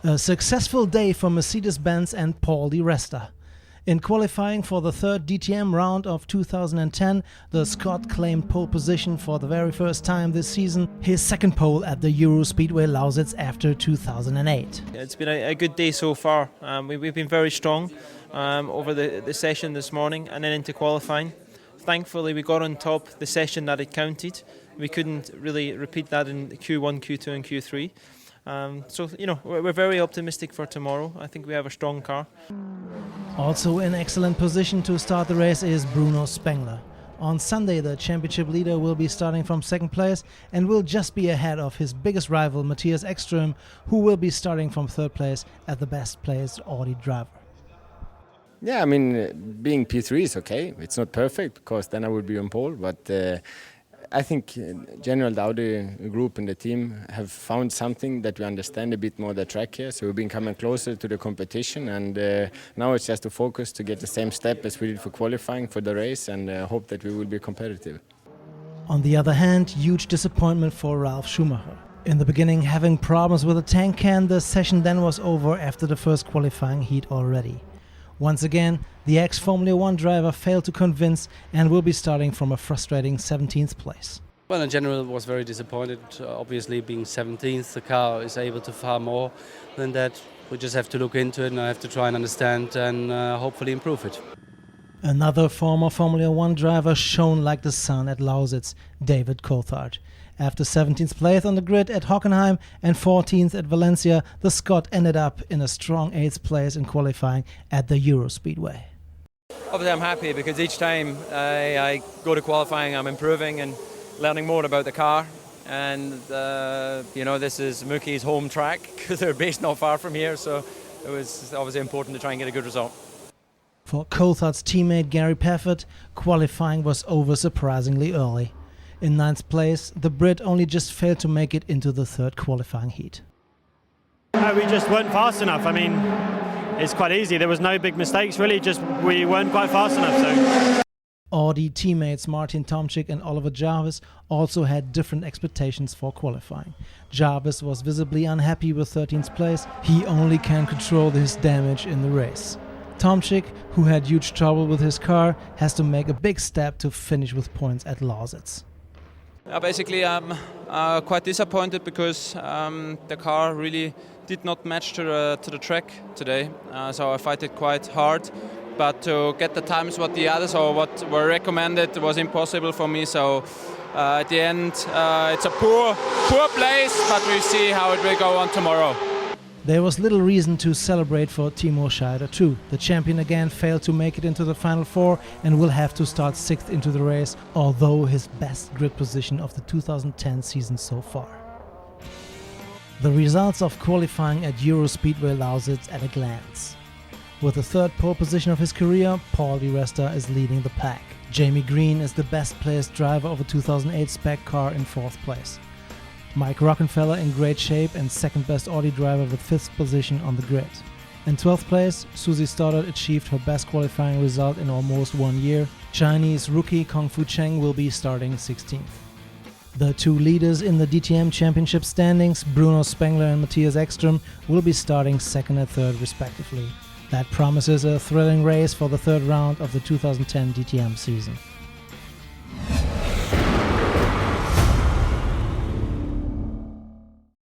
A successful day for Mercedes-Benz and Paul di Resta. In qualifying for the third DTM round of 2010, the Scot claimed pole position for the very first time this season, his second pole at the EuroSpeedway Lausitz after 2008. It's been a good day so far. We've been very strong over the session this morning and then into qualifying. Thankfully we got on top the session that it counted. We couldn't really repeat that in Q1, Q2 and Q3. We're very optimistic for tomorrow. I think we have a strong car. Also in excellent position to start the race is Bruno Spengler. On Sunday, the championship leader will be starting from second place and will just be ahead of his biggest rival, Mattias Ekström, who will be starting from third place as the best placed Audi driver. Yeah, I mean, being P3 is okay. It's not perfect because then I would be on pole, but I think in general the Audi group and the team have found something that we understand a bit more the track here, so we've been coming closer to the competition, and now it's just to focus to get the same step as we did for qualifying for the race, and hope that we will be competitive. On the other hand, huge disappointment for Ralf Schumacher. In the beginning, having problems with the tank can, the session then was over after the first qualifying heat already. Once again, the ex-Formula 1 driver failed to convince and will be starting from a frustrating 17th place. Well, in general, I was very disappointed. Obviously, being 17th, the car is able to far more than that. We just have to look into it and I have to try and understand and hopefully improve it. Another former Formula 1 driver shone like the sun at Lausitz, David Coulthard. After 17th place on the grid at Hockenheim and 14th at Valencia, the Scot ended up in a strong 8th place in qualifying at the EuroSpeedway. Obviously I'm happy because each time I go to qualifying I'm improving and learning more about the car, and this is Mookie's home track because they're based not far from here, so it was obviously important to try and get a good result. For Coulthard's teammate Gary Paffett, qualifying was over surprisingly early. In 9th place, the Brit only just failed to make it into the third qualifying heat. We just weren't fast enough. I mean, it's quite easy. There was no big mistakes really, just we weren't quite fast enough. So. Audi teammates Martin Tomczyk and Oliver Jarvis also had different expectations for qualifying. Jarvis was visibly unhappy with 13th place. He only can control his damage in the race. Tomczyk, who had huge trouble with his car, has to make a big step to finish with points at Lausitz. Basically, I'm quite disappointed because the car really did not match to the track today. So I fight it quite hard, but to get the times what the others or what were recommended was impossible for me. So at the end, it's a poor place, but we'll see how it will go on tomorrow. There was little reason to celebrate for Timo Scheider too. The champion again failed to make it into the final four and will have to start 6th into the race, although his best grid position of the 2010 season so far. The results of qualifying at EuroSpeedway Lausitz at a glance. With the third pole position of his career, Paul di Resta is leading the pack. Jamie Green is the best placed driver of a 2008 spec car in 4th place. Mike Rockenfeller in great shape and second best Audi driver with 5th position on the grid. In 12th place, Susie Stoddard achieved her best qualifying result in almost 1 year. Chinese rookie Kung Fu Cheng will be starting 16th. The two leaders in the DTM championship standings, Bruno Spengler and Mattias Ekström, will be starting 2nd and 3rd respectively. That promises a thrilling race for the third round of the 2010 DTM season.